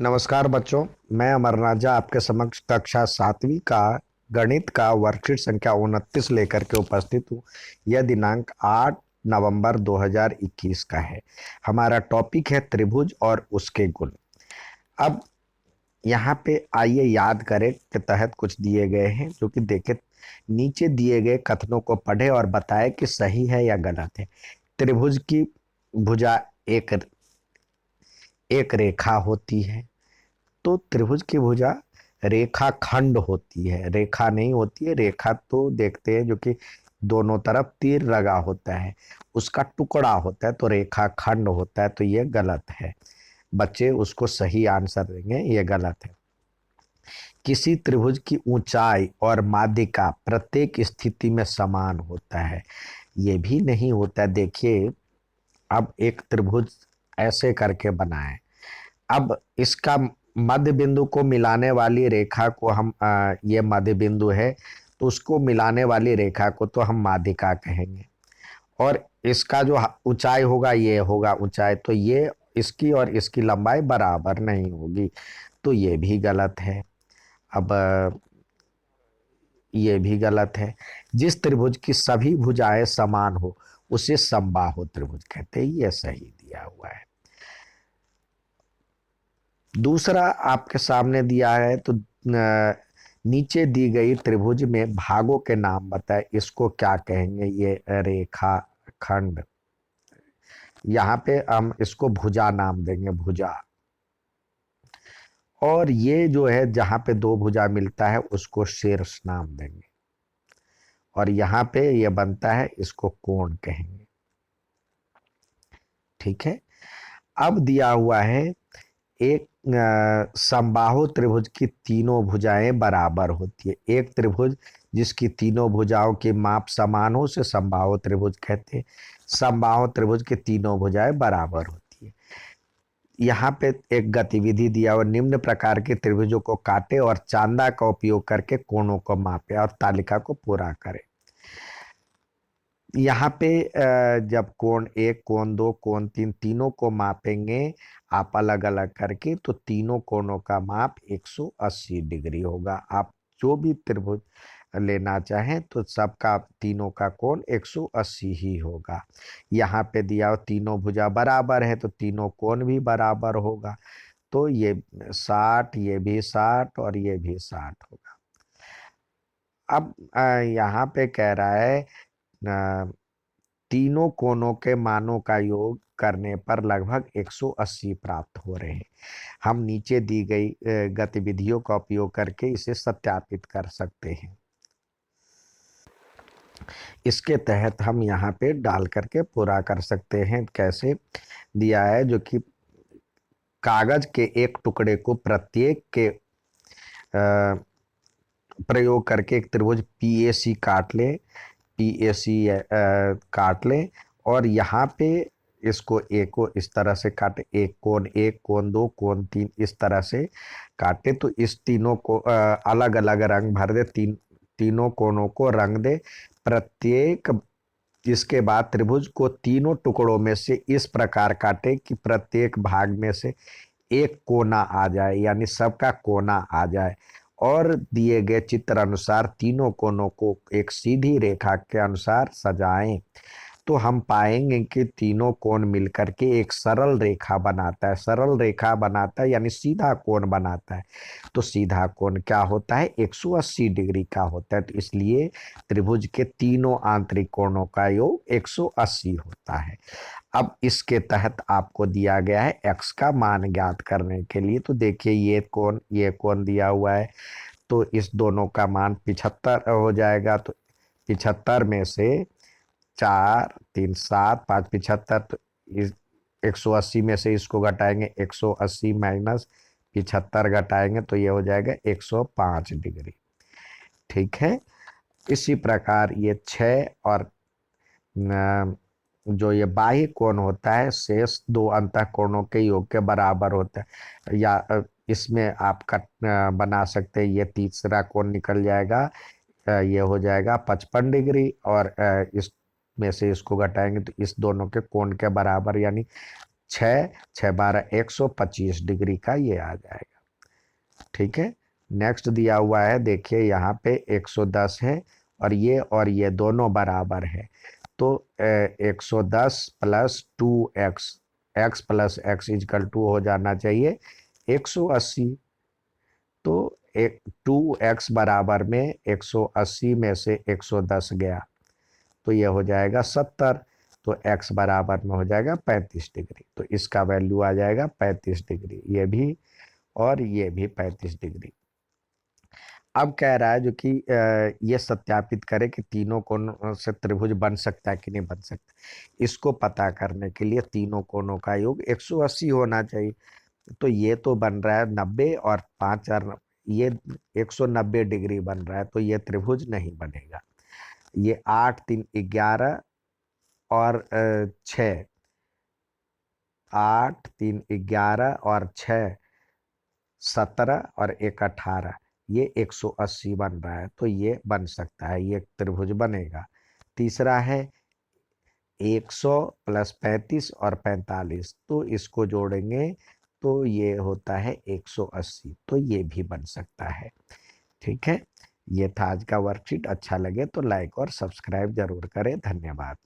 नमस्कार बच्चों। मैं अमर राजा आपके समक्ष कक्षा 7वीं का गणित का वर्कशीट संख्या 29 लेकर के उपस्थित हूँ। यह दिनांक 8 नवंबर 2021 का है। हमारा टॉपिक है त्रिभुज और उसके गुण। अब यहाँ पे आइए याद करें के तहत कुछ दिए गए हैं जो कि देखे नीचे दिए गए कथनों को पढ़े और बताए कि सही है या गलत है। त्रिभुज की भुजा एक एक रेखा होती है, तो त्रिभुज की भुजा रेखा खंड होती है, रेखा नहीं होती है। रेखा तो देखते हैं जो कि दोनों तरफ तीर लगा होता है, उसका टुकड़ा होता है, तो रेखा खंड होता है। तो ये गलत है, बच्चे उसको सही आंसर देंगे, ये गलत है। किसी त्रिभुज की ऊंचाई और माध्यिका प्रत्येक स्थिति में समान होता है, ये भी नहीं होता है। देखिए, अब एक त्रिभुज ऐसे करके बनाए, अब इसका मध्य बिंदु को मिलाने वाली रेखा को हम ये मध्य बिंदु है, तो उसको मिलाने वाली रेखा को तो हम माध्यिका कहेंगे। और इसका जो ऊंचाई होगा ये होगा ऊंचाई, तो ये इसकी और इसकी लंबाई बराबर नहीं होगी, तो ये भी गलत है। अब ये भी गलत है। जिस त्रिभुज की सभी भुजाएं समान हो उसे समबाहु त्रिभुज कहते हैं, ये सही दिया हुआ है। दूसरा आपके सामने दिया है, तो नीचे दी गई त्रिभुज में भागों के नाम बताए, इसको क्या कहेंगे? ये रेखा खंड। यहाँ पे हम इसको भुजा नाम देंगे, भुजा। और ये जो है जहाँ पे दो भुजा मिलता है उसको शीर्ष नाम देंगे। और यहाँ पे ये बनता है, इसको कोण कहेंगे। ठीक है। अब दिया हुआ है एक समबाहु त्रिभुज की तीनों भुजाएं बराबर होती है। एक त्रिभुज जिसकी तीनों भुजाओं की माप समान हो उसे समबाहु त्रिभुज कहते हैं। समबाहु त्रिभुज की तीनों भुजाएं बराबर होती है। यहाँ पे एक गतिविधि दिया हुआ, निम्न प्रकार के त्रिभुजों को काटे और चांदा का उपयोग करके कोणों को मापे और तालिका को पूरा करें। यहाँ पे जब कोण एक, कोण दो, कोण तीन, तीनों को मापेंगे आप अलग अलग करके, तो तीनों कोणों का माप 180 डिग्री होगा। आप जो भी त्रिभुज लेना चाहें तो सबका तीनों का कोण 180 ही होगा। यहाँ पे दिया हो तीनों भुजा बराबर है तो तीनों कोण भी बराबर होगा, तो ये 60, ये भी 60 और ये भी 60 होगा। अब यहाँ पे कह रहा है तीनों कोणों के मानों का योग करने पर लगभग 180 प्राप्त हो रहे हैं। हम नीचे दी गई गतिविधियों का उपयोग करके इसे सत्यापित कर सकते हैं। इसके तहत हम यहाँ पे डाल करके पूरा कर सकते हैं। कैसे दिया है, जो कि कागज के एक टुकड़े को प्रत्येक के प्रयोग करके एक त्रिभुज पीएसी काट ले, पीएसी काट लें। और यहाँ पे इसको एक को इस तरह से काटे, एक कोण दो, कोण तीन, इस तरह से काटे। तो इस तीनों को अलग अलग रंग भर दे, तीनों कोणों को रंग दे प्रत्येक। इसके बाद त्रिभुज को तीनों टुकड़ों में से इस प्रकार काटे कि प्रत्येक भाग में से एक कोना आ जाए, यानी सबका कोना आ जाए। और दिए गए चित्र अनुसार तीनों कोनों को एक सीधी रेखा के अनुसार सजाएं, तो हम पाएंगे कि तीनों कोण मिलकर के एक सरल रेखा बनाता है। सरल रेखा बनाता है यानी सीधा कोण बनाता है। तो सीधा कोण क्या होता है? 180 डिग्री का होता है। तो इसलिए त्रिभुज के तीनों आंतरिक कोणों का योग 180 होता है। अब इसके तहत आपको दिया गया है x का मान ज्ञात करने के लिए। तो देखिए, ये कोण दिया हुआ है, तो इस दोनों का मान 75 हो जाएगा। तो 75 में से 4, 3, 7, 5, 75, तो इस 180 में से इसको घटाएंगे, 180 माइनस 75 घटाएंगे तो ये हो जाएगा 105 डिग्री। ठीक है। इसी प्रकार ये 6 और जो ये बाह्य कोण होता है शेष दो अंतः कोणों के योग के बराबर होता है। या इसमें आप बना सकते हैं, ये तीसरा कोण निकल जाएगा, ये हो जाएगा 55 डिग्री। और इसमें से इसको घटाएंगे तो इस दोनों के कोण के बराबर, यानी 6 6 12 125 डिग्री का ये आ जाएगा। ठीक है। नेक्स्ट दिया हुआ है, देखिए यहाँ पे 110 है और ये दोनों बराबर है, तो 110 plus 2x, x plus x equal to हो जाना चाहिए 180। तो एक 2x बराबर में 180 में से 110 गया तो ये हो जाएगा 70, तो x बराबर में हो जाएगा 35 डिग्री, तो इसका वैल्यू आ जाएगा 35 डिग्री, ये भी और ये भी 35 डिग्री। अब कह रहा है जो कि ये सत्यापित करे कि तीनों कोणों से त्रिभुज बन सकता है कि नहीं बन सकता। इसको पता करने के लिए तीनों कोणों का योग 180 होना चाहिए। तो ये तो बन रहा है 90 और 5 और ये 190 डिग्री बन रहा है, तो ये त्रिभुज नहीं बनेगा। ये 8 3 11 और 6, 8 3 11 और 6 17 और 1 18, ये 180 बन रहा है, तो ये बन सकता है, ये त्रिभुज बनेगा। तीसरा है 100 प्लस 35 और 45, तो इसको जोड़ेंगे तो ये होता है 180, तो ये भी बन सकता है। ठीक है। ये था आज का वर्कशीट। अच्छा लगे तो लाइक और सब्सक्राइब जरूर करें। धन्यवाद।